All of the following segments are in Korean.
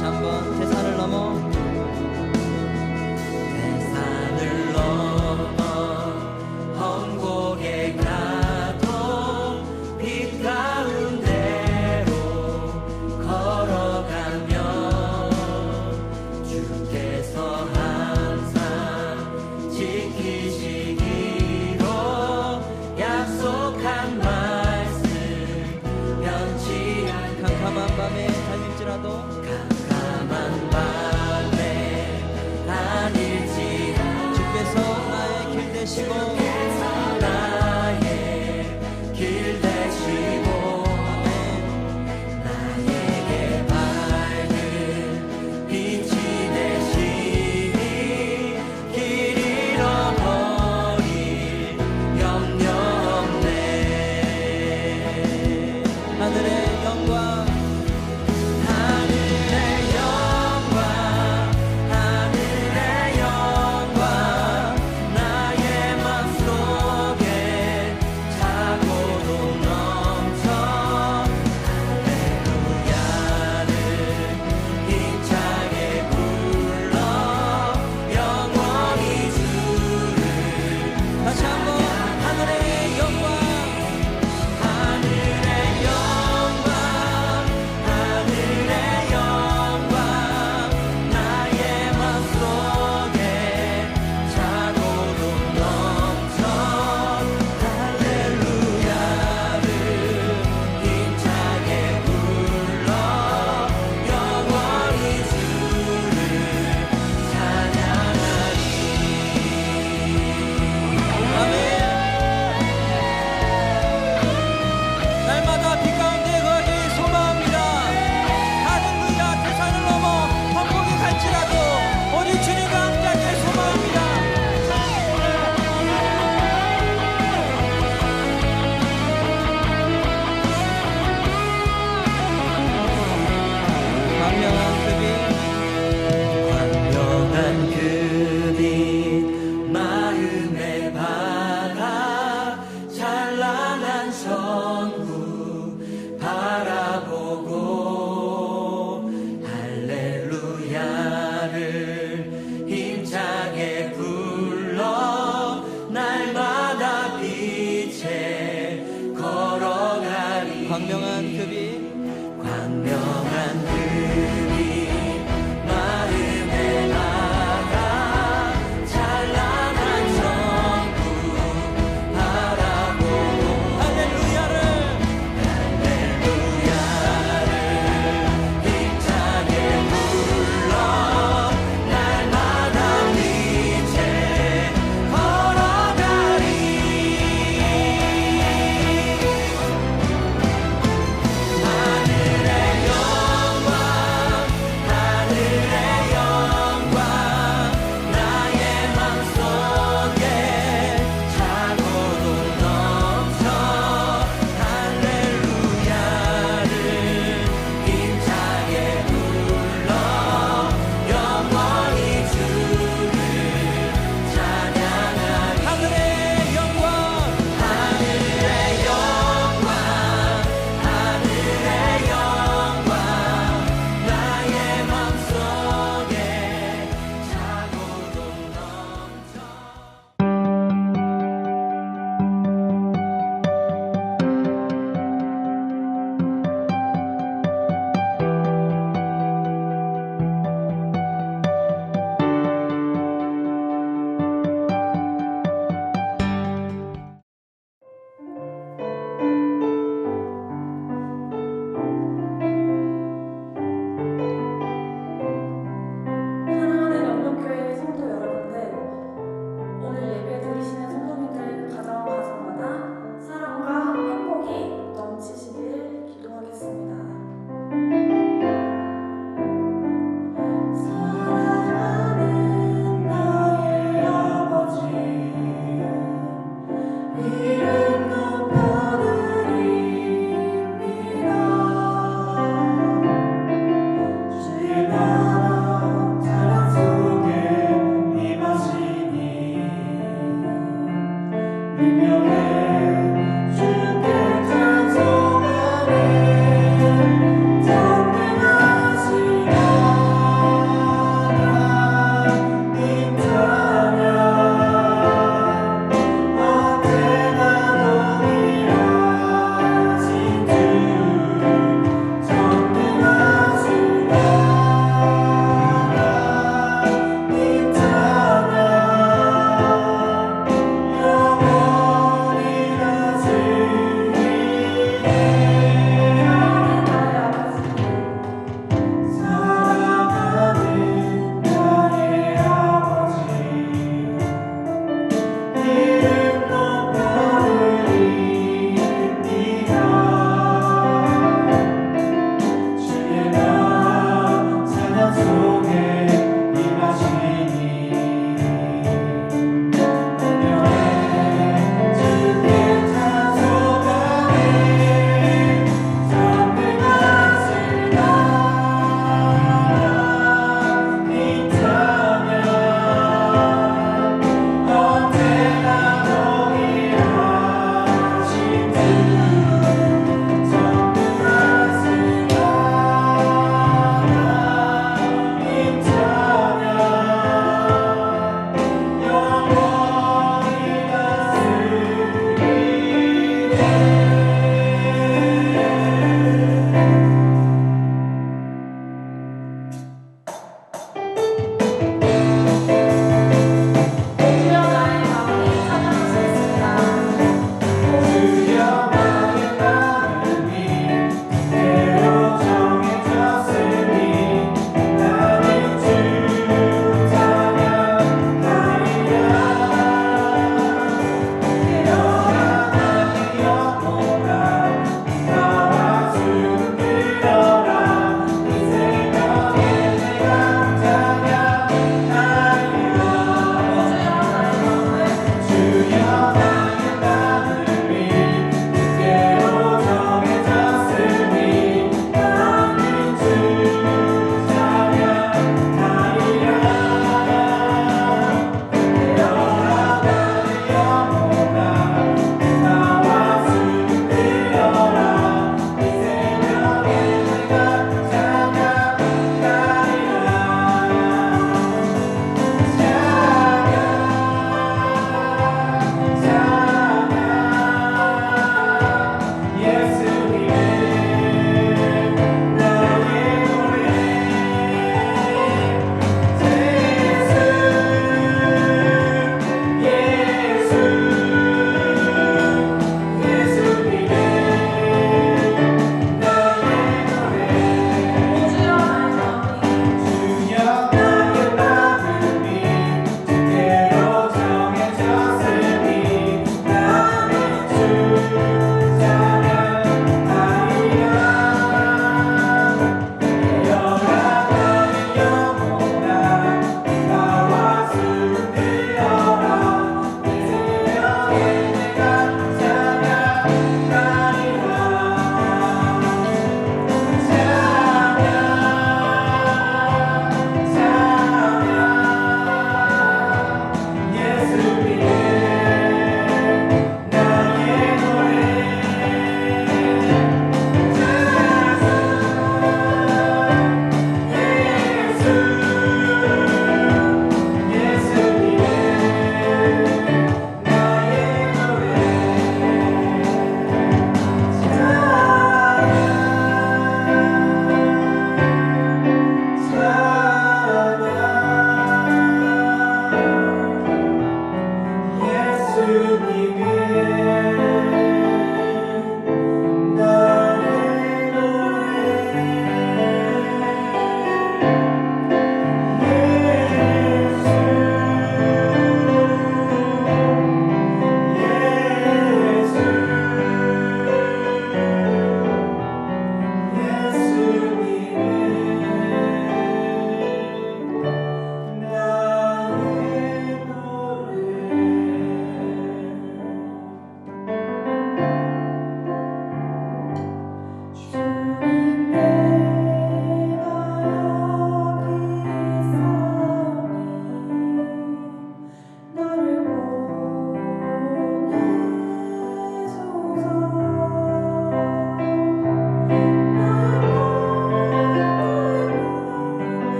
다시 한번 태산을 넘어 험곡에 가도 빛 가운데로 걸어가며 주께서 항상 지키시기로 약속한 말씀 변치 않네. 캄캄한 밤에 달릴지라도 캄캄한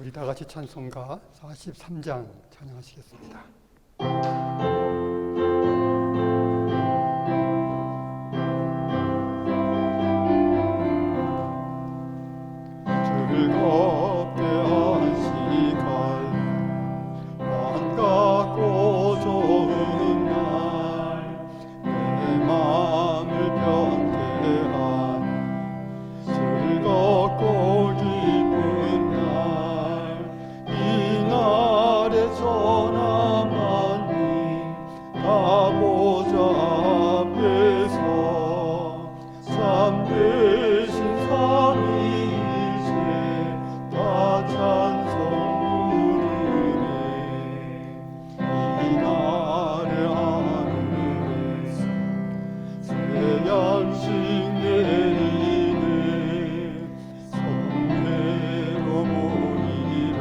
우리 다 같이 찬송가 43장 찬양하시겠습니다. 즐겁게 한 시간 반갑고 좋은 날 내 마음을 변태한 즐겁고 기쁜 날 이 날에 전화 만미 다 보좌 앞에서 참되신 삼위일체 다 찬송 부르네. 이 날의 하늘에서 새 양식 내리네. 성회로 모이라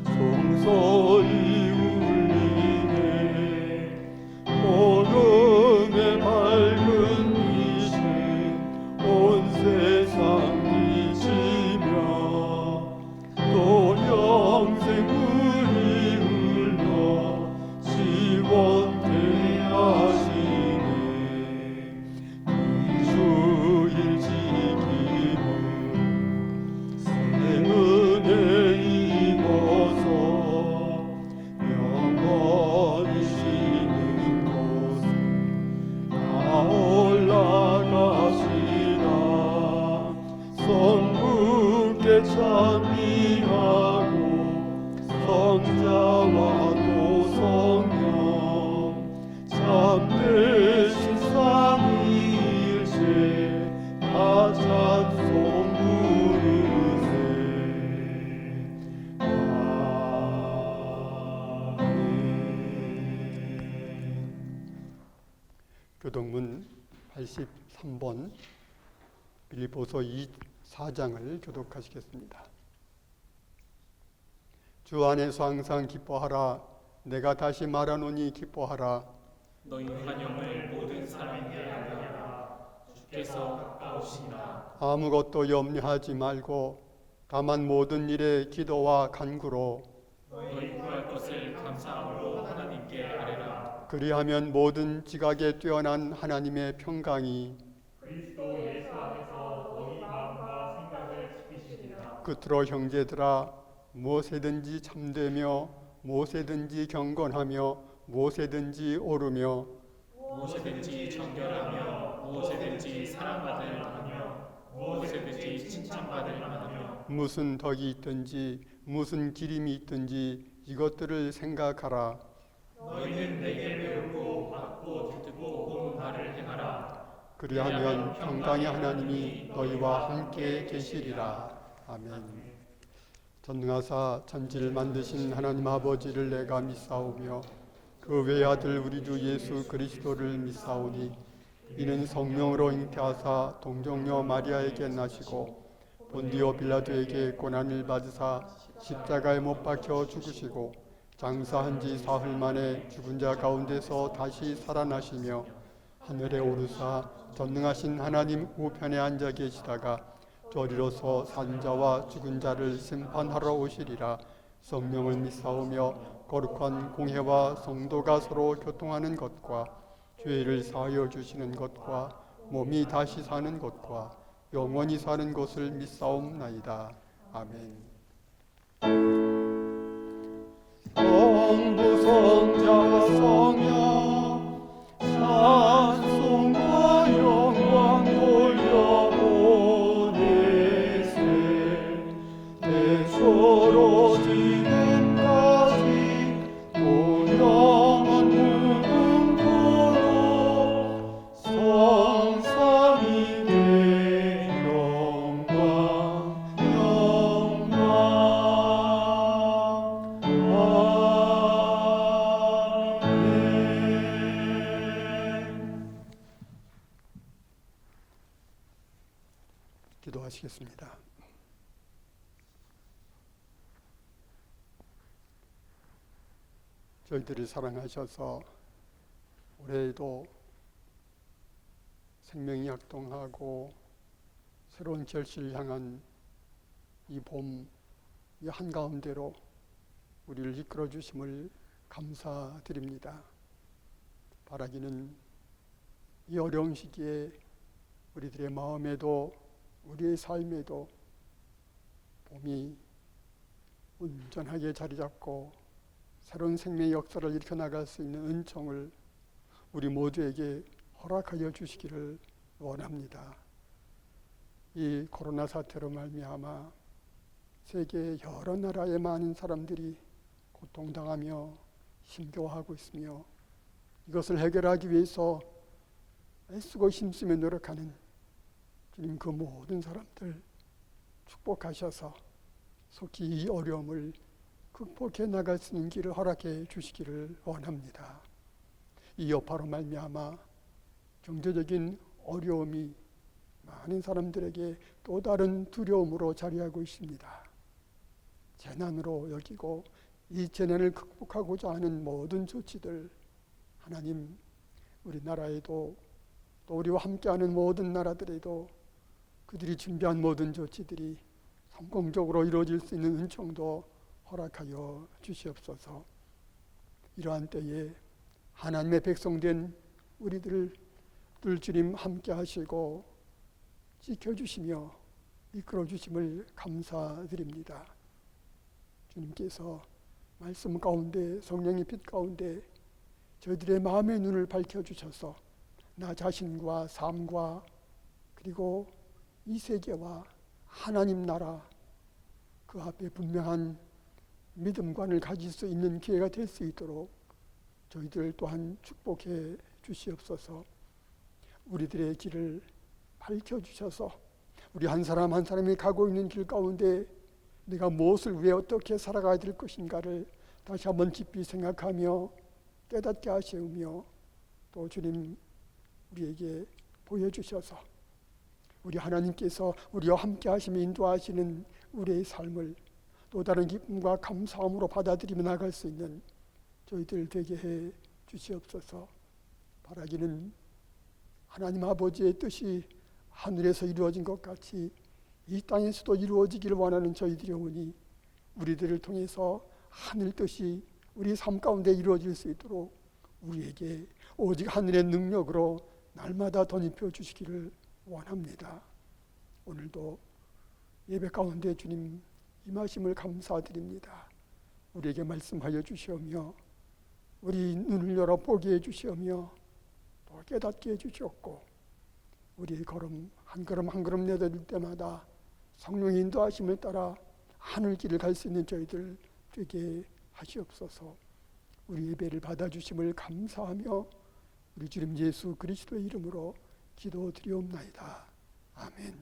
송소리 울리네. 복음의 밝은 빛이 온 세상 비치며 또 영생물이 흘러 시원케 하시네. 주일 지킴은 새 은혜 입어서 영원히 쉬는 곳 다 올라가시라. 성부께 찬미하고 성자와 또 성령 참되신 삼위일체 다 찬송 부르세. 아멘. 교동문 83번 빌립보서 4장을 교독하시겠습니다. 주 안에서 항상 기뻐하라. 내가 다시 말하노니 기뻐하라. 너희 환영을 모든 사람에게 알리라. 주께서 가까우시니라. 아무것도 염려하지 말고 다만 모든 일에 기도와 간구로 너희 구할 것을 감사함으로 하나님께 아뢰라. 그리하면 모든 지각에 뛰어난 하나님의 평강이 그리스도 예수 안에서 너희 마음과 생각을 지키시리라. 끝으로 형제들아 무엇에든지 참되며 무엇에든지 경건하며 무엇에든지 오르며 무엇이든지 정결하며 무엇이든지 사랑받을 만하며 무엇이든지 칭찬받을 만하며 무슨 덕이 있든지 무슨 기림이 있든지 이것들을 생각하라. 너희는 내게 배우고 받고 듣고 본 바를 행하라. 그리하면 평강의 하나님이 너희와 함께 계시리라. 아멘. 전능하사 천지를 만드신 하나님 아버지를 내가 믿사오며 그 외아들 우리 주 예수 그리스도를 믿사오니 이는 성령으로 잉태하사 동정녀 마리아에게 나시고 본디오 빌라도에게 고난을 받으사 십자가에 못 박혀 죽으시고 장사한 지 사흘 만에 죽은 자 가운데서 다시 살아나시며 하늘에 오르사 전능하신 하나님 우편에 앉아 계시다가 저리로서 산자와 죽은 자를 심판하러 오시리라. 성령을 믿사오며 거룩한 공회와 성도가 서로 교통하는 것과 죄를 사하여 주시는 것과 몸이 다시 사는 것과 영원히 사는 것을 믿사옵나이다. 아멘. 성부 성자 성령 찬송과 영광 돌려보내세. 대초로 지금까지 또 영원 무궁토록 성삼위의 영광 영광. 아멘. 기도하시겠습니다. 저희들을 사랑하셔서 올해에도 생명이 약동하고 새로운 결실을 향한 이 봄 이 한가운데로 우리를 이끌어 주심을 감사드립니다. 바라기는 이 어려운 시기에 우리들의 마음에도 우리의 삶에도 봄이 온전하게 자리 잡고 새로운 생명의 역사를 일으켜 나갈 수 있는 은총을 우리 모두에게 허락하여 주시기를 원합니다. 이 코로나 사태로 말미암아 세계 여러 나라의 많은 사람들이 고통당하며 힘겨워하고 있으며 이것을 해결하기 위해서 애쓰고 힘쓰며 노력하는 주님, 그 모든 사람들 축복하셔서 속히 이 어려움을 극복해 나갈 수 있는 길을 허락해 주시기를 원합니다. 이 여파로 말미암아 경제적인 어려움이 많은 사람들에게 또 다른 두려움으로 자리하고 있습니다. 재난으로 여기고 이 재난을 극복하고자 하는 모든 조치들, 하나님 우리나라에도 또 우리와 함께하는 모든 나라들에도 그들이 준비한 모든 조치들이 성공적으로 이루어질 수 있는 은총도 허락하여 주시옵소서. 이러한 때에 하나님의 백성된 우리들을 주님 함께 하시고 지켜주시며 이끌어 주심을 감사드립니다. 주님께서 말씀 가운데, 성령의 빛 가운데 저희들의 마음의 눈을 밝혀주셔서 나 자신과 삶과 그리고 이 세계와 하나님 나라 그 앞에 분명한 믿음관을 가질 수 있는 기회가 될 수 있도록 저희들 또한 축복해 주시옵소서. 우리들의 길을 밝혀주셔서 우리 한 사람 한 사람이 가고 있는 길 가운데 내가 무엇을 왜 어떻게 살아가야 될 것인가를 다시 한번 깊이 생각하며 깨닫게 하시며 또 주님 우리에게 보여주셔서 우리 하나님께서 우리와 함께 하시며 인도하시는 우리의 삶을 또 다른 기쁨과 감사함으로 받아들이며 나갈 수 있는 저희들 되게 해 주시옵소서. 바라기는 하나님 아버지의 뜻이 하늘에서 이루어진 것 같이 이 땅에서도 이루어지기를 원하는 저희들의 오니 우리들을 통해서 하늘 뜻이 우리 삶 가운데 이루어질 수 있도록 우리에게 오직 하늘의 능력으로 날마다 덧입혀 주시기를 원합니다. 오늘도 예배 가운데 주님 임하심을 감사드립니다. 우리에게 말씀하여 주시오며 우리 눈을 열어 보게 해 주시오며 또 깨닫게 해 주시옵고 우리의 걸음 한 걸음 내디딜 때마다 성령의 인도하심을 따라 하늘길을 갈 수 있는 저희들 되게 하시옵소서. 우리 예배를 받아주심을 감사하며 우리 주님 예수 그리스도의 이름으로 기도드리옵나이다. 아멘.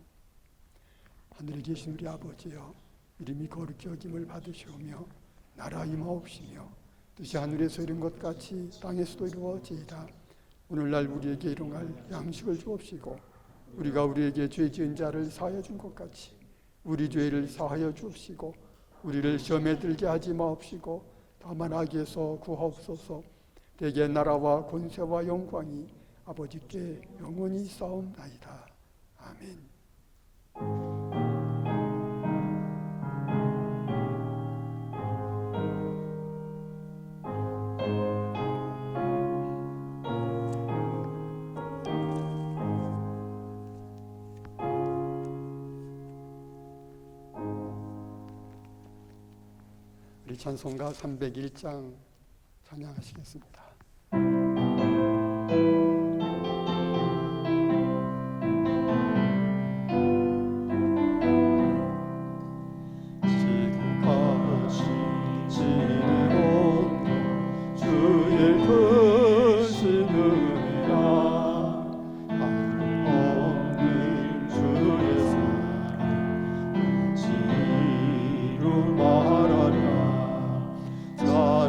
하늘에 계신 우리 아버지여, 이름이 거룩히 여김을 받으시오며 나라 임하옵시며 뜻이 하늘에서 이룬 것 같이 땅에서도 이루어지이다. 오늘날 우리에게 일용할 양식을 주옵시고 우리가 우리에게 죄 지은 자를 사하여 준 것 같이 우리 죄를 사하여 주옵시고 우리를 시험에 들게 하지 마옵시고 다만 악에서 구하옵소서. 대개 나라와 권세와 영광이 아버지께 영원히 싸움나이다. 아멘. 우리 찬송가 301장 찬양하시겠습니다.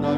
나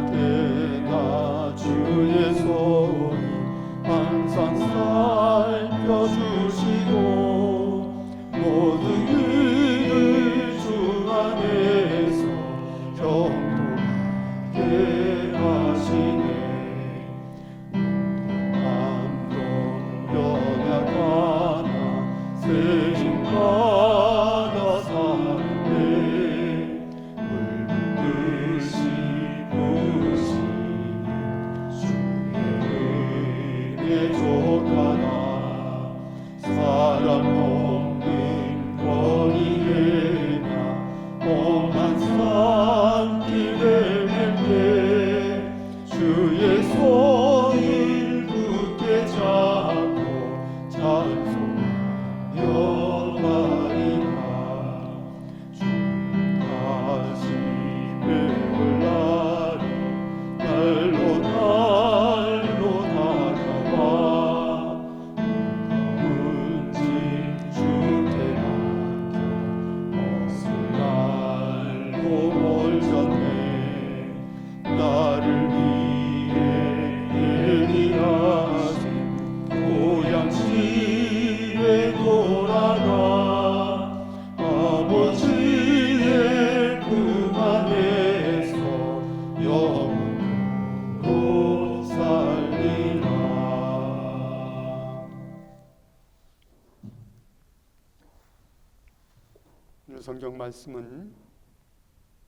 오늘 성경 말씀은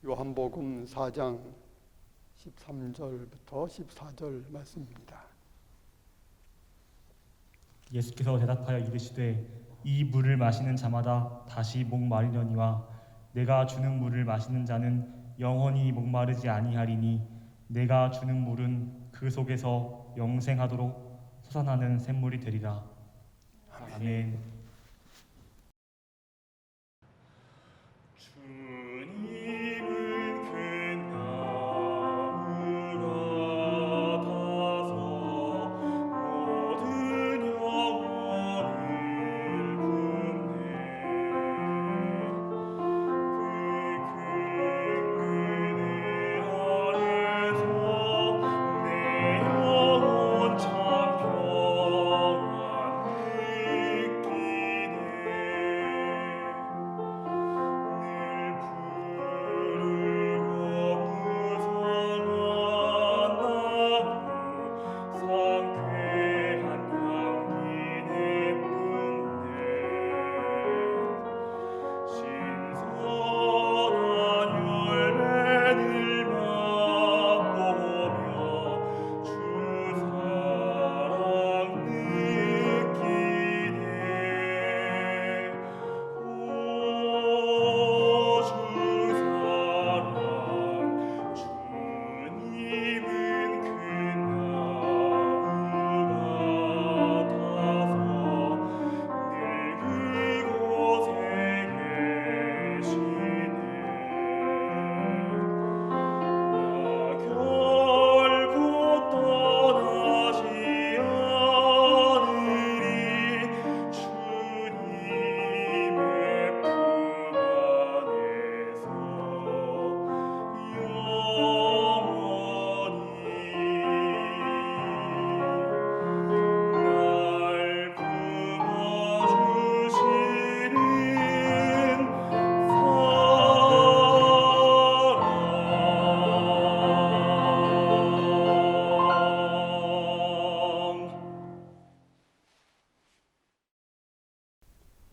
요한복음 4장 13절부터 14절 말씀입니다. 예수께서 대답하여 이르시되 이 물을 마시는 자마다 다시 목마르려니와 내가 주는 물을 마시는 자는 영원히 목마르지 아니하리니 내가 주는 물은 그 속에서 영생하도록 솟아나는 샘물이 되리라. 아멘.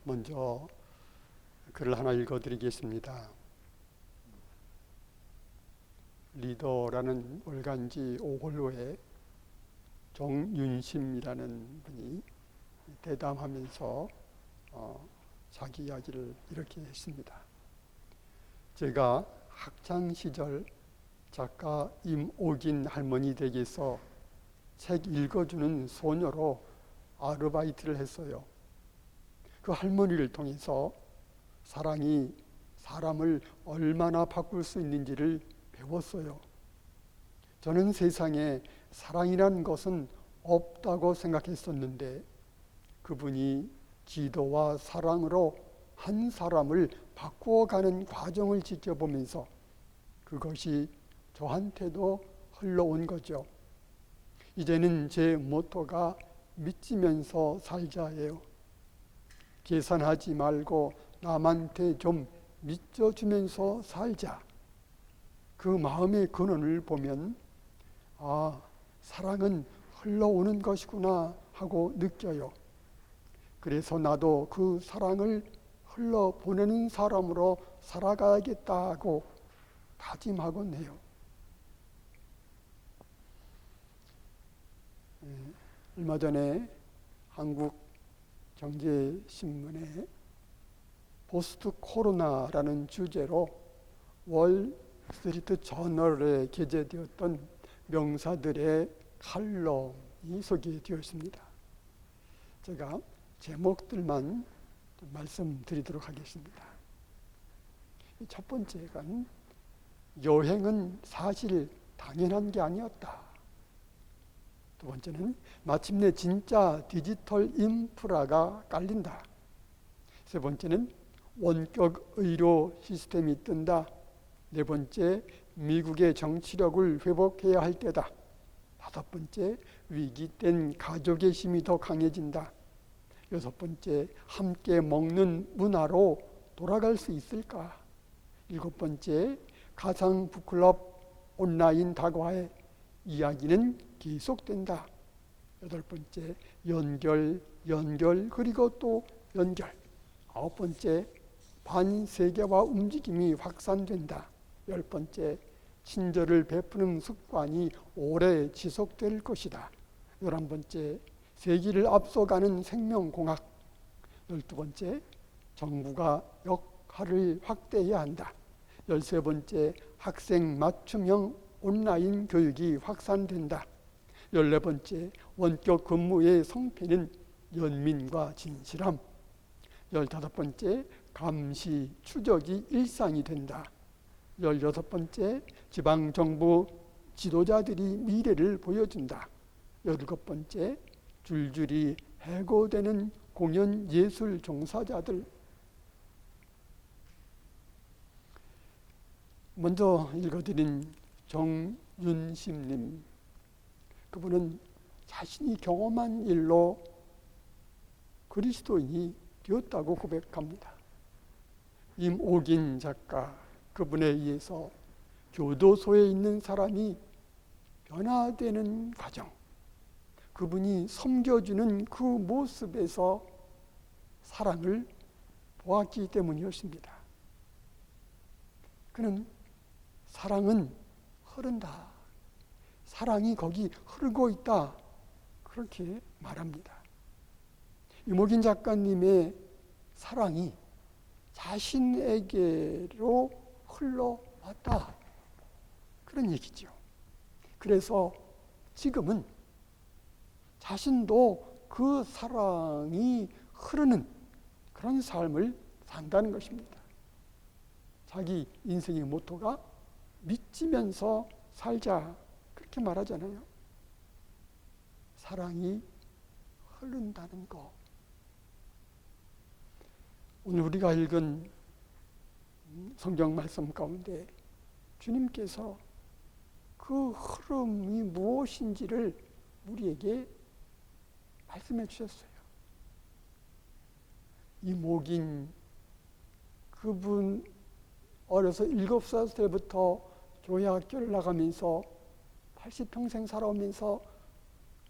먼저 글을 하나 읽어드리겠습니다. 리더라는 월간지 5월호에 정윤심이라는 분이 대담하면서 자기 이야기를 이렇게 했습니다. 제가 학창시절 작가 임옥인 할머니 댁에서 책 읽어주는 소녀로 아르바이트를 했어요. 그 할머니를 통해서 사랑이 사람을 얼마나 바꿀 수 있는지를 배웠어요. 저는 세상에 사랑이란 것은 없다고 생각했었는데 그분이 기도와 사랑으로 한 사람을 바꾸어가는 과정을 지켜보면서 그것이 저한테도 흘러온 거죠. 이제는 제 모토가 믿으면서 살자예요. 계산하지 말고 남한테 좀 믿어주면서 살자. 그 마음의 근원을 보면 사랑은 흘러오는 것이구나 하고 느껴요. 그래서 나도 그 사랑을 흘러보내는 사람으로 살아가야겠다고 다짐하곤 해요. 얼마 전에 한국 경제신문에 포스트 코로나라는 주제로 월스트리트 저널에 게재되었던 명사들의 칼럼이 소개되었습니다. 제가 제목들만 말씀드리도록 하겠습니다. 첫 번째가 여행은 사실 당연한 게 아니었다. 두 번째는 마침내 진짜 디지털 인프라가 깔린다. 세 번째는 원격 의료 시스템이 뜬다. 네 번째, 미국의 정치력을 회복해야 할 때다. 다섯 번째, 위기 땐 가족의 힘이 더 강해진다. 여섯 번째, 함께 먹는 문화로 돌아갈 수 있을까? 일곱 번째, 가상 북클럽 온라인 다과의 이야기는 계속된다. 여덟 번째, 연결 그리고 또 연결. 아홉 번째, 반세계화 움직임이 확산된다. 10번째, 친절을 베푸는 습관이 오래 지속될 것이다. 11번째, 세기를 앞서가는 생명공학. 12번째, 정부가 역할을 확대해야 한다. 13번째, 학생 맞춤형 온라인 교육이 확산된다. 14번째, 원격 근무의 성패는 연민과 진실함. 15번째, 감시, 추적이 일상이 된다. 16번째, 지방정부 지도자들이 미래를 보여준다. 17번째, 줄줄이 해고되는 공연 예술 종사자들. 먼저 읽어드린 정윤심님, 그분은 자신이 경험한 일로 그리스도인이 되었다고 고백합니다. 임옥인 작가, 그분에 의해서 교도소에 있는 사람이 변화되는 과정, 그분이 섬겨주는 그 모습에서 사랑을 보았기 때문이었습니다. 그는 사랑은 흐른다, 사랑이 거기 흐르고 있다, 그렇게 말합니다. 임옥인 작가님의 사랑이 자신에게로 흘러왔다, 그런 얘기죠. 그래서 지금은 자신도 그 사랑이 흐르는 그런 삶을 산다는 것입니다. 자기 인생의 모토가 믿으면서 살자, 그렇게 말하잖아요. 사랑이 흐른다는 것. 오늘 우리가 읽은 성경 말씀 가운데 주님께서 그 흐름이 무엇인지를 우리에게 말씀해 주셨어요. 이목인 그분 어려서 7살 때부터 교회 학교를 나가면서 80평생 살아오면서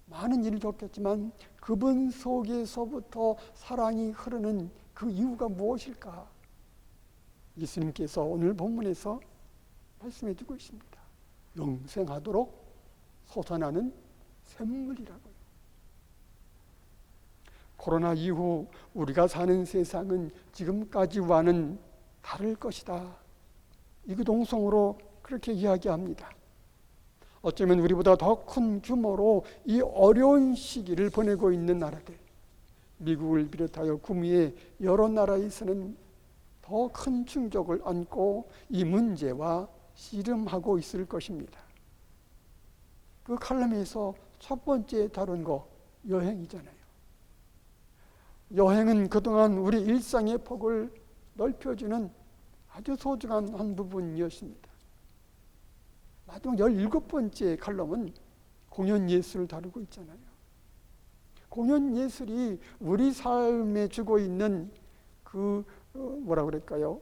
많은 일을 겪었지만 그분 속에서부터 사랑이 흐르는 그 이유가 무엇일까? 예수님께서 오늘 본문에서 말씀해 주고 있습니다. 영생하도록 솟아나는 샘물이라고요. 코로나 이후 우리가 사는 세상은 지금까지와는 다를 것이다. 이구동성으로 그렇게 이야기합니다. 어쩌면 우리보다 더 큰 규모로 이 어려운 시기를 보내고 있는 나라들, 미국을 비롯하여 구미의 여러 나라에서는 더 큰 충격을 안고 이 문제와 씨름하고 있을 것입니다. 그 칼럼에서 첫 번째 다룬 거 여행이잖아요. 여행은 그동안 우리 일상의 폭을 넓혀주는 아주 소중한 한 부분이었습니다. 마지막 17번째 칼럼은 공연 예술을 다루고 있잖아요. 공연 예술이 우리 삶에 주고 있는 그 뭐라 그럴까요?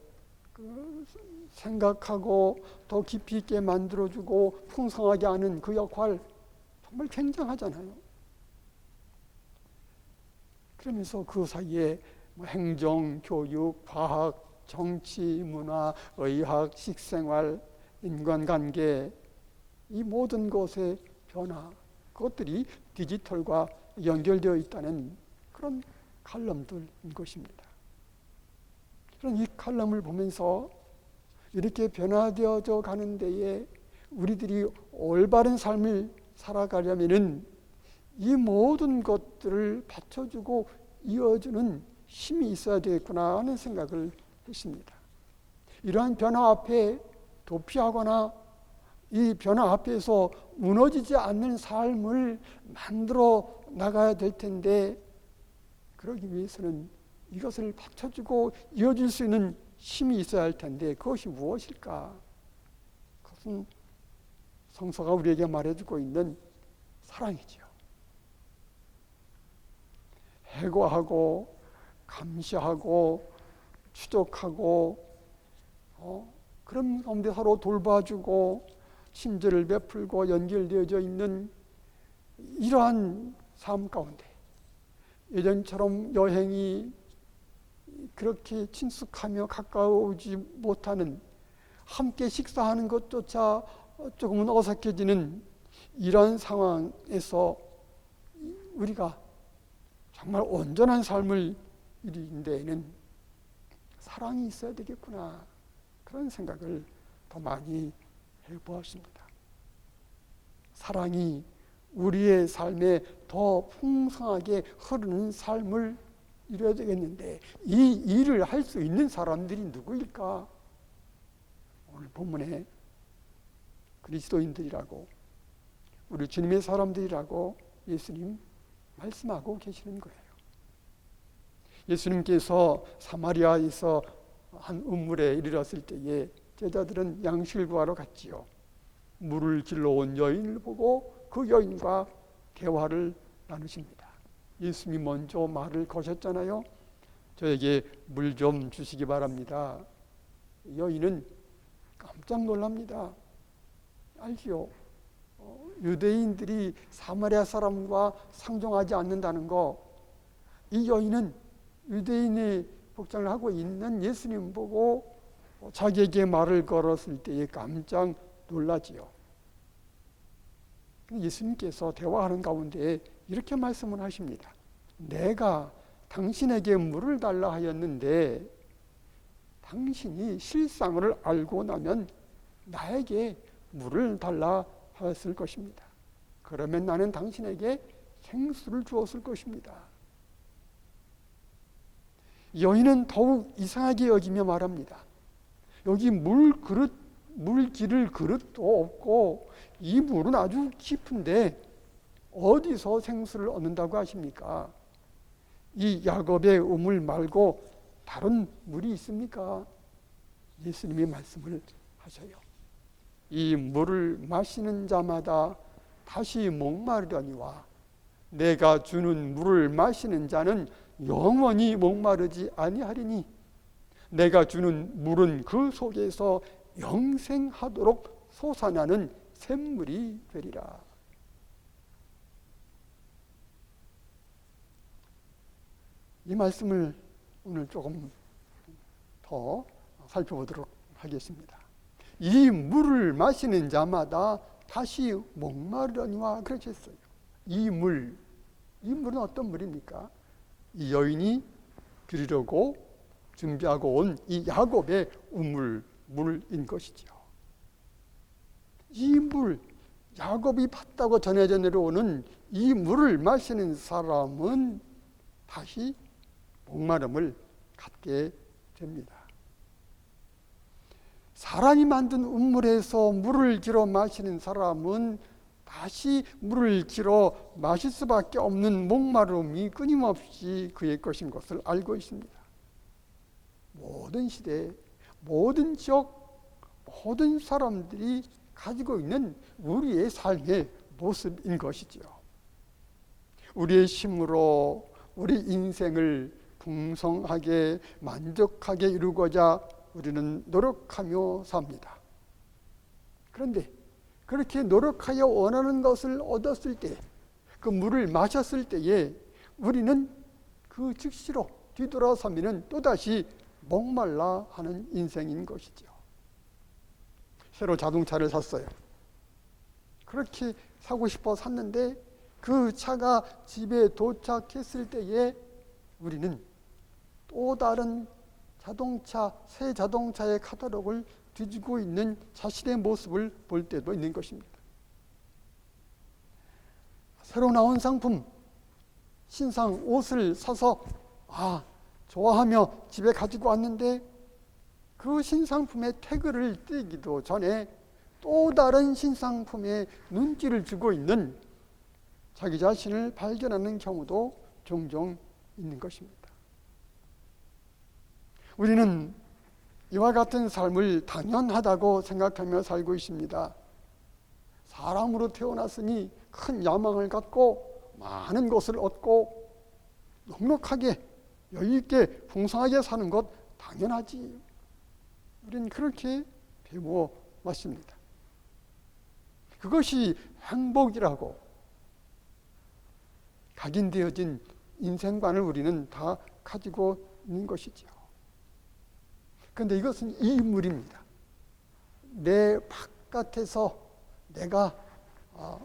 그 생각하고 더 깊이 있게 만들어주고 풍성하게 하는 그 역할 정말 굉장하잖아요. 그러면서 그 사이에 뭐 행정, 교육, 과학, 정치, 문화, 의학, 식생활, 인간관계, 이 모든 것의 변화, 그것들이 디지털과 연결되어 있다는 그런 칼럼들인 것입니다. 그런 이 칼럼을 보면서 이렇게 변화되어져 가는 데에 우리들이 올바른 삶을 살아가려면은 이 모든 것들을 받쳐주고 이어주는 힘이 있어야 되겠구나 하는 생각을 했습니다. 이러한 변화 앞에 도피하거나 이 변화 앞에서 무너지지 않는 삶을 만들어 나가야 될 텐데, 그러기 위해서는 이것을 받쳐주고 이어줄 수 있는 힘이 있어야 할 텐데 그것이 무엇일까? 그것은 성서가 우리에게 말해주고 있는 사랑이죠. 해고하고 감시하고 추적하고 그런 가운데 서로 돌봐주고 친절을 베풀고 연결되어져 있는 이러한 삶 가운데 예전처럼 여행이 그렇게 친숙하며 가까워오지 못하는, 함께 식사하는 것조차 조금은 어색해지는 이런 상황에서 우리가 정말 온전한 삶을 이루는 데에는 사랑이 있어야 되겠구나, 그런 생각을 더 많이 해보았습니다. 사랑이 우리의 삶에 더 풍성하게 흐르는 삶을 이루어야 되겠는데, 이 일을 할 수 있는 사람들이 누구일까? 오늘 본문에 그리스도인들이라고, 우리 주님의 사람들이라고 예수님 말씀하고 계시는 거예요. 예수님께서 사마리아에서 한 우물에 이르렀을 때에 제자들은 양식을 구하러 갔지요. 물을 길러 온 여인을 보고 그 여인과 대화를 나누십니다. 예수님이 먼저 말을 거셨잖아요. 저에게 물 좀 주시기 바랍니다. 여인은 깜짝 놀랍니다. 알지요? 유대인들이 사마리아 사람과 상종하지 않는다는 거. 이 여인은 유대인의 복장을 하고 있는 예수님 보고 자기에게 말을 걸었을 때에 깜짝 놀라지요. 예수님께서 대화하는 가운데 이렇게 말씀을 하십니다. 내가 당신에게 물을 달라 하였는데 당신이 실상을 알고 나면 나에게 물을 달라 하였을 것입니다. 그러면 나는 당신에게 생수를 주었을 것입니다. 여인은 더욱 이상하게 여기며 말합니다. 여기 물 기를 그릇도 없고 이 물은 아주 깊은데 어디서 생수를 얻는다고 하십니까? 이 야곱의 우물 말고 다른 물이 있습니까? 예수님이 말씀을 하셔요. 이 물을 마시는 자마다 다시 목마르려니와 내가 주는 물을 마시는 자는 영원히 목마르지 아니하리니 내가 주는 물은 그 속에서 영생하도록 솟아나는 샘물이 되리라. 이 말씀을 오늘 조금 더 살펴보도록 하겠습니다. 이 물을 마시는 자마다 다시 목마르려니와 그렇게 했어요. 이 물은 어떤 물입니까? 이 여인이 드리려고 준비하고 온 이 야곱의 물인 것이죠. 이 물, 야곱이 팠다고 전해져 내려오는 이 물을 마시는 사람은 다시 목마름을 갖게 됩니다. 사람이 만든 우물에서 물을 길어 마시는 사람은 다시 물을 길어 마실 수밖에 없는 목마름이 끊임없이 그의 것인 것을 알고 있습니다. 모든 시대, 모든 지역, 모든 사람들이 가지고 있는 우리의 삶의 모습인 것이죠. 우리의 힘으로 우리 인생을 풍성하게 만족하게 이루고자 우리는 노력하며 삽니다. 그런데 그렇게 노력하여 원하는 것을 얻었을 때, 그 물을 마셨을 때에 우리는 그 즉시로 뒤돌아서면 또다시 목말라 하는 인생인 것이죠. 새로 자동차를 샀어요. 그렇게 사고 싶어 샀는데 그 차가 집에 도착했을 때에 우리는 또 다른 자동차, 새 자동차의 카탈로그를 뒤지고 있는 자신의 모습을 볼 때도 있는 것입니다. 새로 나온 상품, 신상 옷을 사서 좋아하며 집에 가지고 왔는데 그 신상품의 태그를 떼기도 전에 또 다른 신상품에 눈길을 주고 있는 자기 자신을 발견하는 경우도 종종 있는 것입니다. 우리는 이와 같은 삶을 당연하다고 생각하며 살고 있습니다. 사람으로 태어났으니 큰 야망을 갖고 많은 것을 얻고 넉넉하게 여유있게 풍성하게 사는 것 당연하지. 우리는 그렇게 배워 왔습니다. 그것이 행복이라고 각인되어진 인생관을 우리는 다 가지고 있는 것이죠. 그런데 이것은 이 물입니다. 내 바깥에서 내가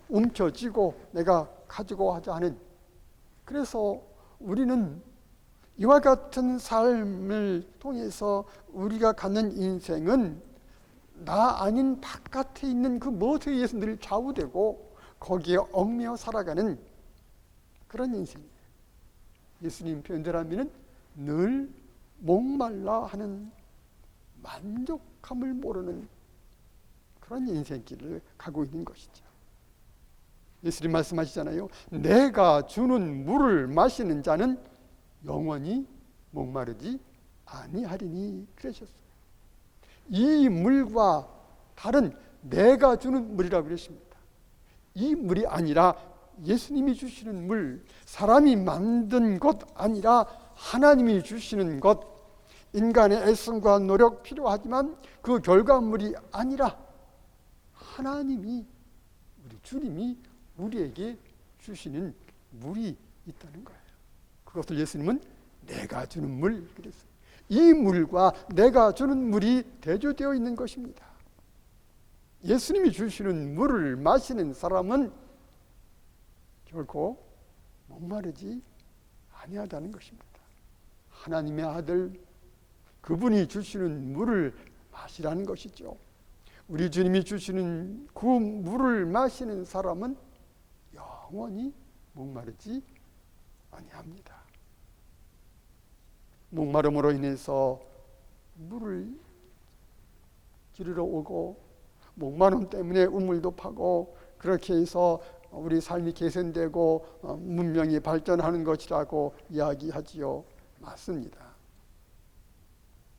움켜쥐고 내가 가지고 하지 않은. 그래서 우리는 이와 같은 삶을 통해서 우리가 갖는 인생은 나 아닌 바깥에 있는 그 무엇에 의해서 늘 좌우되고 거기에 얽매여 살아가는 그런 인생이에요. 예수님 표현대로 하면 늘 목말라 하는 만족함을 모르는 그런 인생길을 가고 있는 것이죠. 예수님 말씀하시잖아요. 내가 주는 물을 마시는 자는 영원히 목마르지 아니하리니 그러셨어요. 이 물과 다른 내가 주는 물이라고 그랬습니다. 이 물이 아니라 예수님이 주시는 물, 사람이 만든 것 아니라 하나님이 주시는 것, 인간의 애씀과 노력 필요하지만 그 결과물이 아니라 하나님이, 우리 주님이 우리에게 주시는 물이 있다는 거예요. 그것을 예수님은 내가 주는 물 그랬어요. 이 물과 내가 주는 물이 대조되어 있는 것입니다. 예수님이 주시는 물을 마시는 사람은 결코 목마르지 아니하다는 것입니다. 하나님의 아들, 그분이 주시는 물을 마시라는 것이죠. 우리 주님이 주시는 그 물을 마시는 사람은 영원히 목마르지 아니합니다. 목마름으로 인해서 물을 기르러 오고 목마름 때문에 우물도 파고 그렇게 해서 우리 삶이 개선되고 문명이 발전하는 것이라고 이야기하지요. 맞습니다.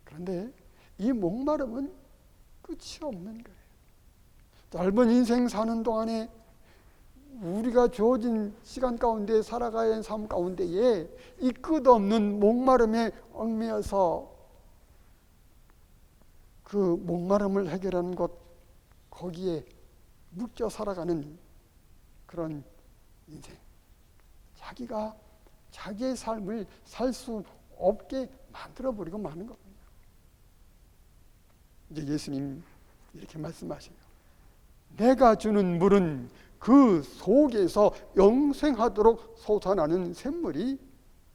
그런데 이 목마름은 끝이 없는 거예요. 짧은 인생 사는 동안에 우리가 주어진 시간 가운데 살아가야 하는 삶 가운데에 이 끝없는 목마름에 얽매여서 그 목마름을 해결하는 것, 거기에 묶여 살아가는 그런 인생. 자기가 자기의 삶을 살 수 없게 만들어버리고 마는 겁니다. 이제 예수님 이렇게 말씀하셔요. 내가 주는 물은 그 속에서 영생하도록 솟아나는 샘물이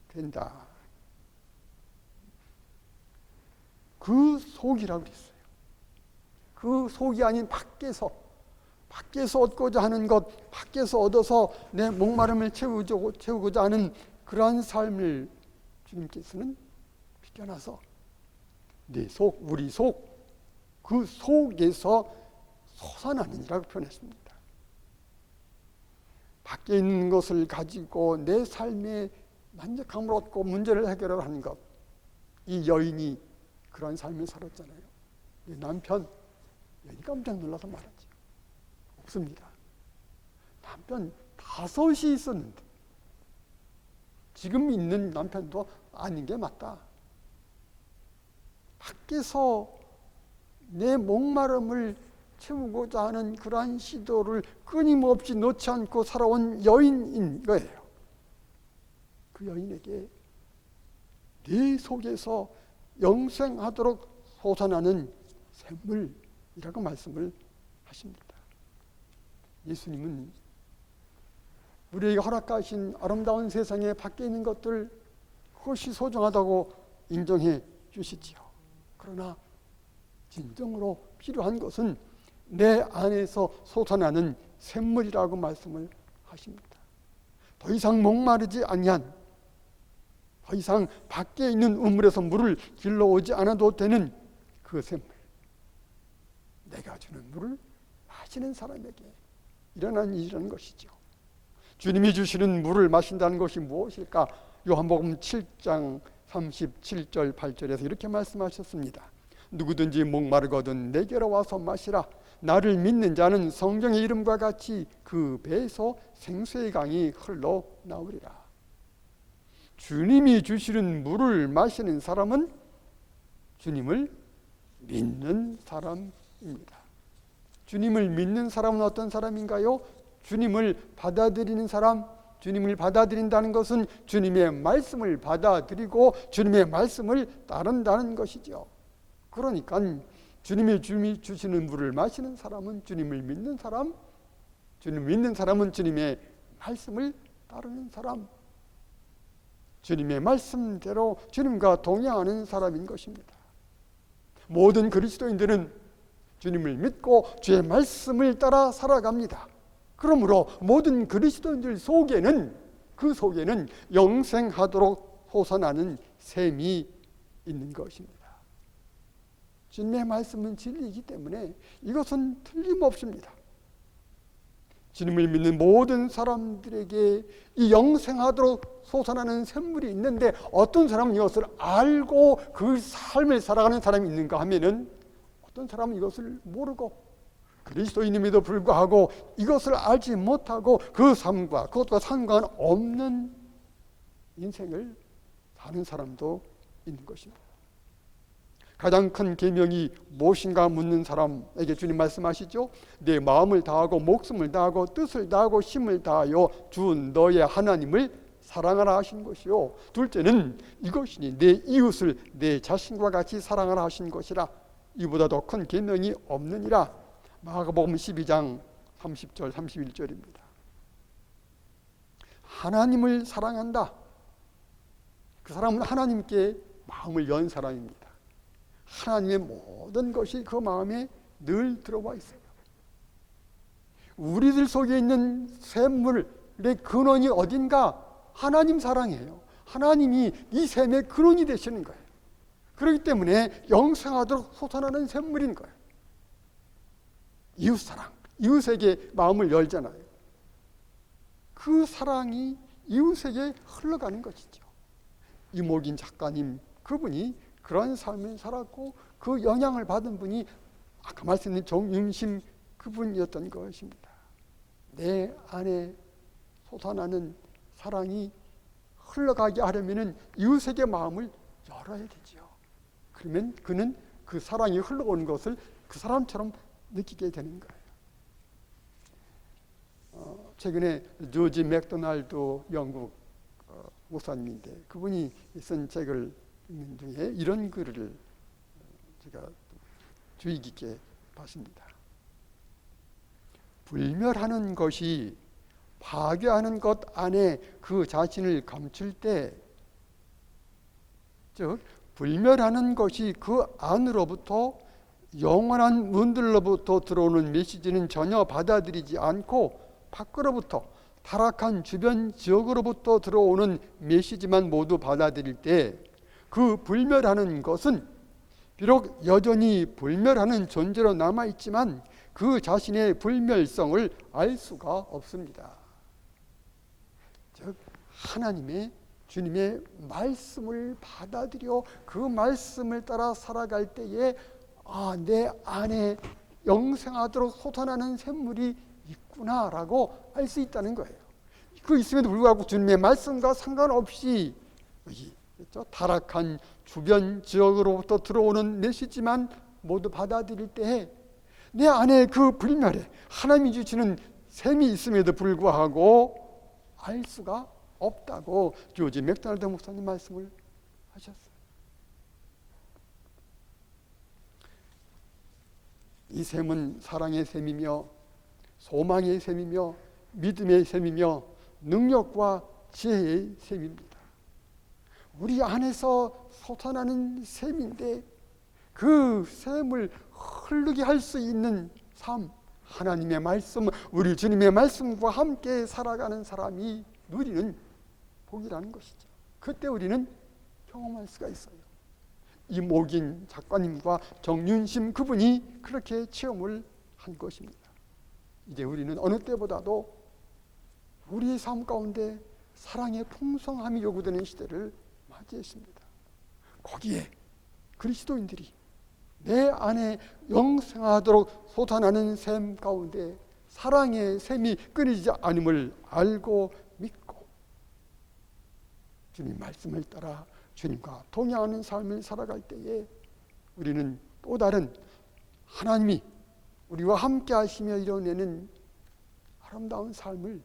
된다. 그 속이라고 그랬어요. 그 속이 아닌 밖에서 얻고자 하는 것, 밖에서 얻어서 내 목마름을 채우고자 하는 그러한 삶을 주님께서는 비껴나서 내 속, 우리 속, 그 속에서 솟아나는이라고 표현했습니다. 밖에 있는 것을 가지고 내 삶에 만족함을 얻고 문제를 해결하는 것. 이 여인이 그런 삶을 살았잖아요. 이 남편, 여인이 깜짝 놀라서 말하죠. 없습니다. 남편 5이 있었는데 지금 있는 남편도 아닌 게 맞다. 밖에서 내 목마름을 채우고자 하는 그러한 시도를 끊임없이 놓지 않고 살아온 여인인 거예요. 그 여인에게 네 속에서 영생하도록 솟아나는 샘물이라고 말씀을 하십니다. 예수님은 우리에게 허락하신 아름다운 세상에 밖에 있는 것들, 그것이 소중하다고 인정해 주시지요. 그러나 진정으로 필요한 것은 내 안에서 솟아나는 샘물이라고 말씀을 하십니다. 더 이상 목마르지 아니한, 더 이상 밖에 있는 우물에서 물을 길러오지 않아도 되는 그 샘물, 내가 주는 물을 마시는 사람에게 일어난 일이라는 것이죠. 주님이 주시는 물을 마신다는 것이 무엇일까? 요한복음 7장 37절 8절에서 이렇게 말씀하셨습니다. 누구든지 목마르거든 내게로 와서 마시라. 나를 믿는 자는 성경의 이름과 같이 그 배에서 생수의 강이 흘러나오리라. 주님이 주시는 물을 마시는 사람은 주님을 믿는 사람입니다. 주님을 믿는 사람은 어떤 사람인가요? 주님을 받아들이는 사람. 주님을 받아들인다는 것은 주님의 말씀을 받아들이고 주님의 말씀을 따른다는 것이죠. 그러니까 주님이 주시는 물을 마시는 사람은 주님을 믿는 사람, 주님 믿는 사람은 주님의 말씀을 따르는 사람, 주님의 말씀대로 주님과 동행하는 사람인 것입니다. 모든 그리스도인들은 주님을 믿고 주의 말씀을 따라 살아갑니다. 그러므로 모든 그리스도인들 속에는, 그 속에는 영생하도록 솟아나는 샘이 있는 것입니다. 주님의 말씀은 진리이기 때문에 이것은 틀림없습니다. 주님을 믿는 모든 사람들에게 이 영생하도록 솟아나는 샘물이 있는데, 어떤 사람은 이것을 알고 그 삶을 살아가는 사람이 있는가 하면은, 어떤 사람은 이것을 모르고 그리스도인임에도 불구하고 이것을 알지 못하고 그 삶과 그것과 상관없는 인생을 사는 사람도 있는 것입니다. 가장 큰 계명이 무엇인가 묻는 사람에게 주님 말씀하시죠. 내 마음을 다하고 목숨을 다하고 뜻을 다하고 힘을 다하여 주 너의 하나님을 사랑하라 하신 것이요, 둘째는 이것이니 내 이웃을 내 자신과 같이 사랑하라 하신 것이라. 이보다 더 큰 계명이 없느니라. 마가복음 12장 30절 31절입니다. 하나님을 사랑한다. 그 사람은 하나님께 마음을 연 사람입니다. 하나님의 모든 것이 그 마음에 늘 들어와 있어요. 우리들 속에 있는 샘물의 근원이 어딘가? 하나님 사랑이에요. 하나님이 이 샘의 근원이 되시는 거예요. 그렇기 때문에 영생하도록 솟아나는 샘물인 거예요. 이웃사랑, 이웃에게 마음을 열잖아요. 그 사랑이 이웃에게 흘러가는 것이죠. 이목인 작가님, 그분이 그런 삶을 살았고 그 영향을 받은 분이 아까 말씀드린 정윤심 그분이었던 것입니다. 내 안에 솟아나는 사랑이 흘러가게 하려면 이웃에게 마음을 열어야 되죠. 그러면 그는 그 사랑이 흘러오는 것을 그 사람처럼 느끼게 되는 거예요. 최근에 조지 맥도날드 영국 목사님인데, 그분이 쓴 책을 읽는 중에 이런 글을 제가 주의 깊게 봤습니다. 불멸하는 것이 파괴하는 것 안에 그 자신을 감출 때, 즉 불멸하는 것이 그 안으로부터 영원한 문들로부터 들어오는 메시지는 전혀 받아들이지 않고 밖으로부터 타락한 주변 지역으로부터 들어오는 메시지만 모두 받아들일 때, 그 불멸하는 것은 비록 여전히 불멸하는 존재로 남아있지만 그 자신의 불멸성을 알 수가 없습니다. 즉 하나님의, 주님의 말씀을 받아들여 그 말씀을 따라 살아갈 때에 내 안에 영생하도록 솟아나는 샘물이 있구나라고 알 수 있다는 거예요. 그 있음에도 불구하고 주님의 말씀과 상관없이 타락한 주변 지역으로부터 들어오는 메시지만 모두 받아들일 때에 내 안에 그 불멸에 하나님이 주시는 샘이 있음에도 불구하고 알 수가 없다고 조지 맥도날드 목사님 말씀을 하셨어요. 이 샘은 사랑의 샘이며 소망의 샘이며 믿음의 샘이며 능력과 지혜의 샘입니다. 우리 안에서 솟아나는 샘인데, 그 샘을 흐르게 할 수 있는 삶, 하나님의 말씀, 우리 주님의 말씀과 함께 살아가는 사람이 누리는 복이라는 것이죠. 그때 우리는 경험할 수가 있어요. 이목인 작가님과 정윤심 그분이 그렇게 체험을 한 것입니다. 이제 우리는 어느 때보다도 우리의 삶 가운데 사랑의 풍성함이 요구되는 시대를 맞이했습니다. 거기에 그리스도인들이 내 안에 영생하도록 솟아나는 샘 가운데 사랑의 샘이 끊이지 않음을 알고 믿고 주님 말씀을 따라 주님과 동행하는 삶을 살아갈 때에 우리는 또 다른 하나님이 우리와 함께 하시며 이뤄내는 아름다운 삶을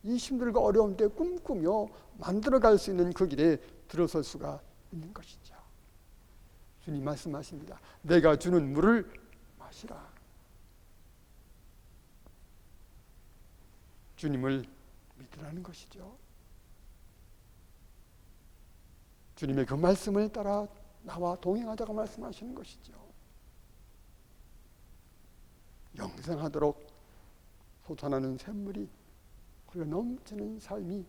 이 힘들고 어려운 때 꿈꾸며 만들어갈 수 있는 그 길에 들어설 수가 있는 것이죠. 주님 말씀하십니다. 내가 주는 물을 마시라. 주님을 믿으라는 것이죠. 주님의 그 말씀을 따라 나와 동행하자고 말씀하시는 것이죠. 영생하도록 솟아나는 샘물이 흘러 넘치는 삶이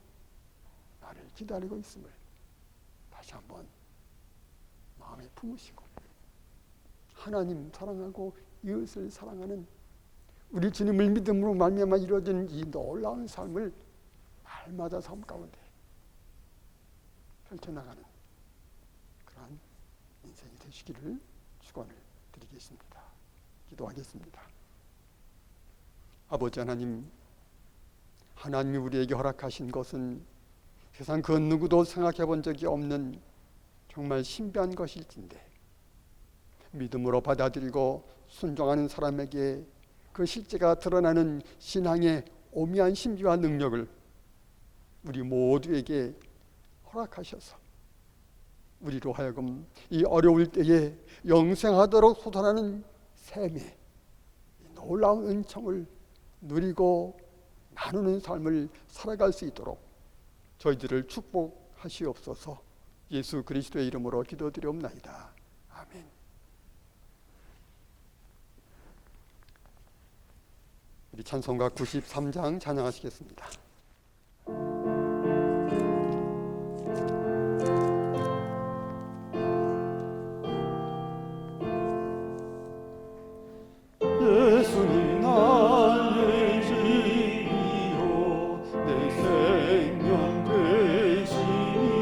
나를 기다리고 있음을 다시 한번 마음에 품으시고, 하나님 사랑하고 이웃을 사랑하는 우리 주님을 믿음으로 말미암아 이루어진 이 놀라운 삶을 날마다 삶 가운데 펼쳐나가는 그러한 인생이 되시기를 축원을 드리겠습니다. 기도하겠습니다. 아버지 하나님, 하나님이 우리에게 허락하신 것은 세상 그 누구도 생각해 본 적이 없는 정말 신비한 것일진데, 믿음으로 받아들이고 순종하는 사람에게 그 실제가 드러나는 신앙의 오묘한 신비와 능력을 우리 모두에게 허락하셔서 우리로 하여금 이 어려울 때에 영생하도록 솟아나는 샘의 놀라운 은총을 누리고 나누는 삶을 살아갈 수 있도록 저희들을 축복하시옵소서. 예수 그리스도의 이름으로 기도드리옵나이다. 아멘. 우리 찬송가 93장 찬양하시겠습니다. 예수님 나의 힘이요 내 생명 되시니,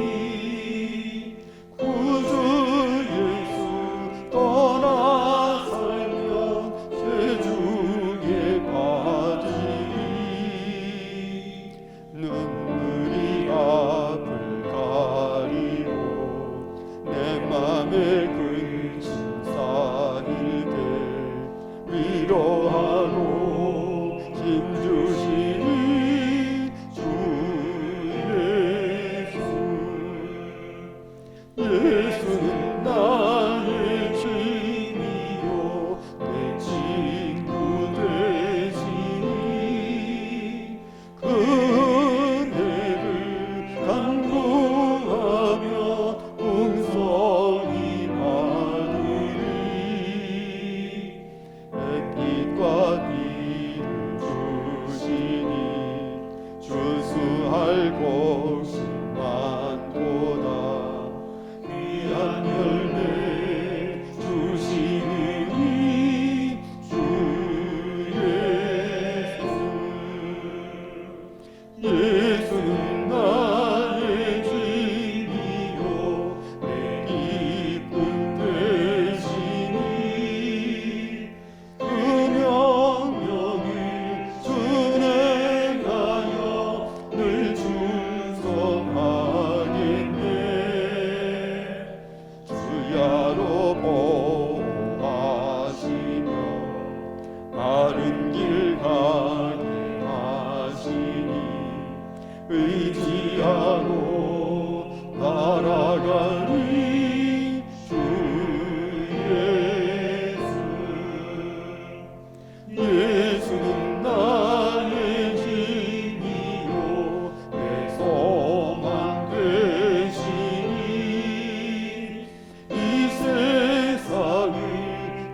구주 예수 떠나 살면 죄중에 빠지니, 눈물이 앞을 가리고 내 맘에 근심 쌓일 때 위로하고 힘주시니 주 예수. 예수는 나의 힘이요 내 친구 되시니, 그 은혜를 간구하며 웅성이 받으리. 햇빛과 비를 주시니 주수할 곳이 많도다. 귀한 열매 주시니 주 예수. 예수는 나의 힘이요 내 기쁨 되시니, 그 명령을 준행하여 늘 충성하겠네. 주야로 보호하시며 바른 길 가게 하시니, 의지하고 날아가리 주 예수. 예수는 나의 힘이요 내 소망 되시니, 이 세상을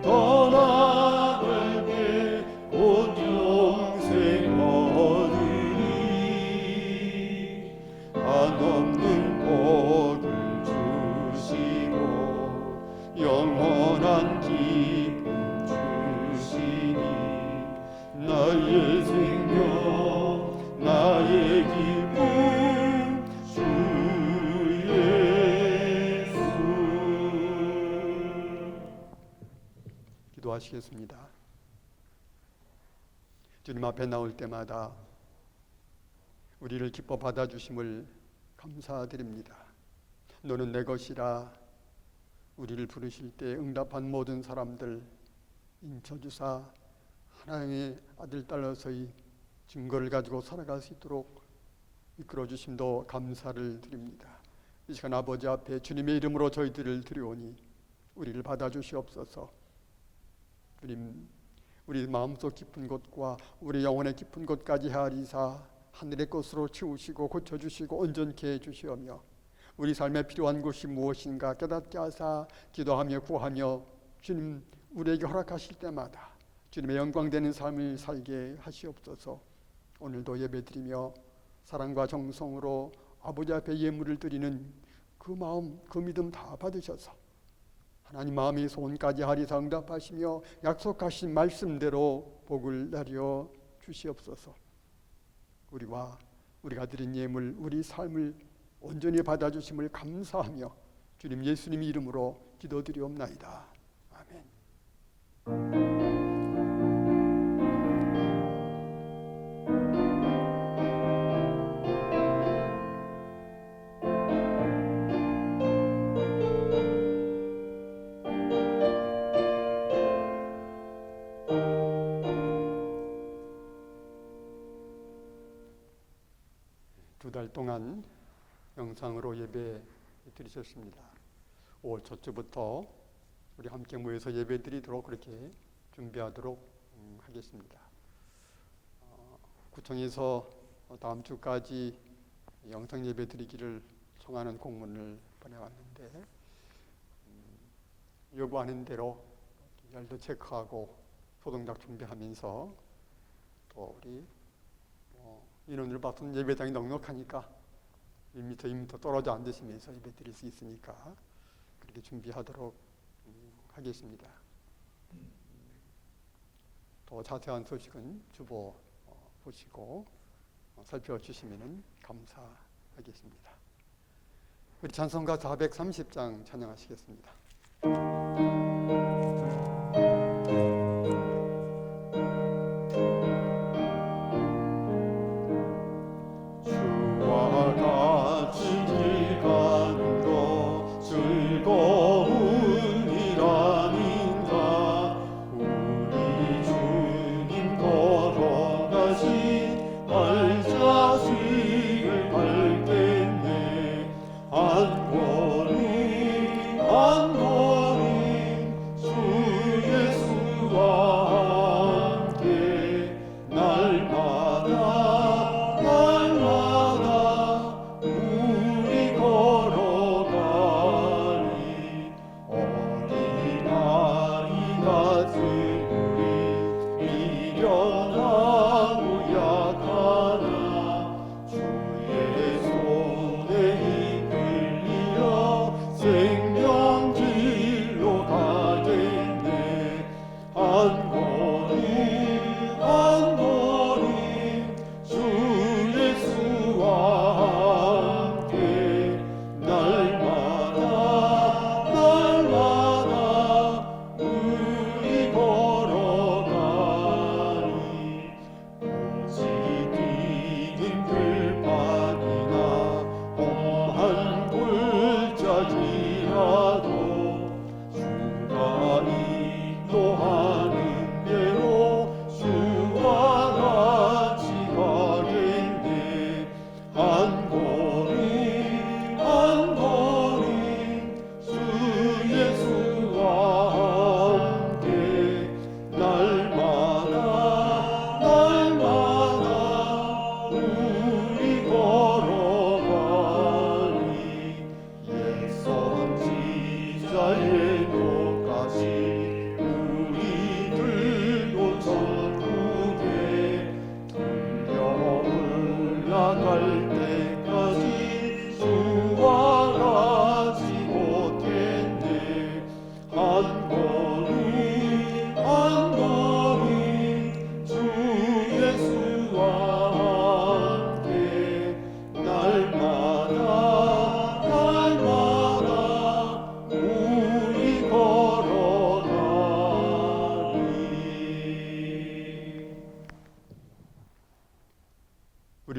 떠나갈 때 곧 영생 얻으리. 한없는 복을 주시고 영원한 기쁨 주시니, 나의 생명 나의 기쁨 주 예수. 기도하시겠습니다. 주님 앞에 나올 때마다 우리를 기뻐 받아주심을 감사드립니다. 너는 내 것이라 우리를 부르실 때 응답한 모든 사람들 인쳐주사 하나님의 아들 딸로서의 증거를 가지고 살아갈 수 있도록 이끌어 주심도 감사를 드립니다. 이 시간 아버지 앞에 주님의 이름으로 저희들을 드리오니 우리를 받아주시옵소서. 주님, 우리 마음속 깊은 곳과 우리 영혼의 깊은 곳까지 헤아리사 하늘의 것으로 치우시고 고쳐주시고 온전케 해주시오며 우리 삶에 필요한 것이 무엇인가 깨닫게 하사 기도하며 구하며 주님 우리에게 허락하실 때마다 주님의 영광되는 삶을 살게 하시옵소서. 오늘도 예배드리며 사랑과 정성으로 아버지 앞에 예물을 드리는 그 마음, 그 믿음 다 받으셔서 하나님 마음의 소원까지 하리사 응답하시며 약속하신 말씀대로 복을 내려 주시옵소서. 우리가 드린 예물, 우리 삶을 온전히 받아주심을 감사하며 주님 예수님 이름으로 기도드리옵나이다. 아멘. 두 달 동안 영상으로 예배 드리셨습니다. 5월 초쯤부터 우리 함께 모여서 예배 드리도록 그렇게 준비하도록 하겠습니다. 구청에서 다음 주까지 영상 예배 드리기를 청하는 공문을 보내왔는데 요구하는 대로 열도 체크하고 소독약 준비하면서 또 우리 인원을 봐서는 예배당이 넉넉하니까 1m, 2m 떨어져 앉으시면서 예배 드릴 수 있으니까 그렇게 준비하도록 하겠습니다. 더 자세한 소식은 주보 보시고 살펴주시면 감사하겠습니다. 우리 찬송가 430장 찬양하시겠습니다.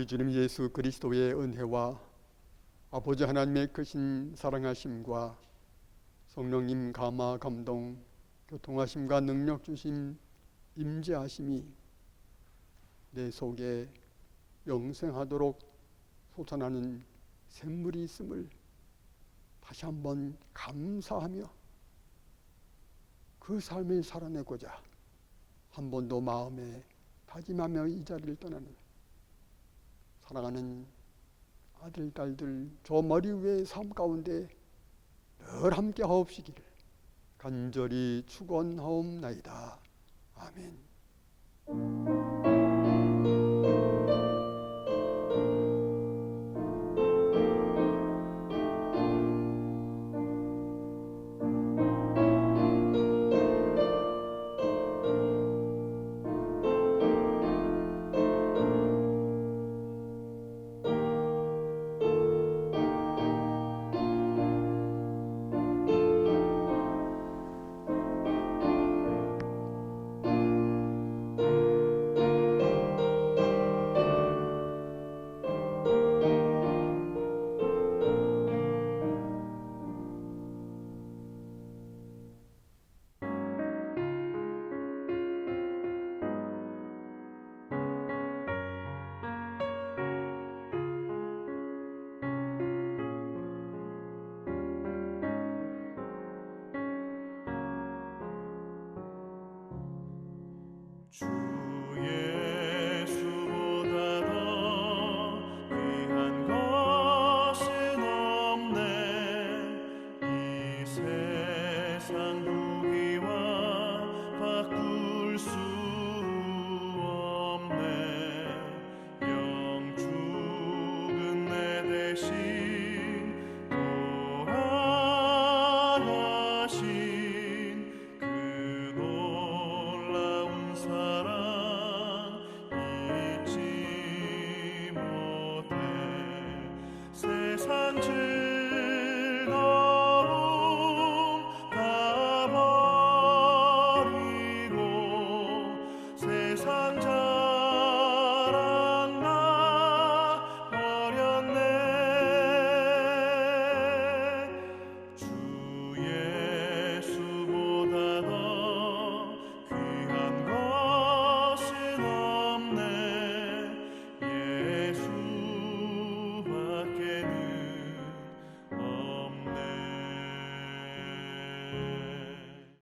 우리 주님 예수 그리스도의 은혜와 아버지 하나님의 크신 사랑하심과 성령님 감화 감동 교통하심과 능력 주심 임재하심이 내 속에 영생하도록 솟아나는 샘물이 있음을 다시 한번 감사하며 그 삶을 살아내고자 한 번도 마음에 다짐하며 이 자리를 떠나는 사랑하는 아들, 딸들 저 머리 위의 삶 가운데 늘 함께 하옵시기를 간절히 축원하옵나이다. 아멘. 주 예수보다 더 귀한 것은 없네. 이 세상 부귀와 바꿀 수 없네. 영축은 내 대신 돌아가신 그 놀라운 사랑 잊지 못해. 세상 죄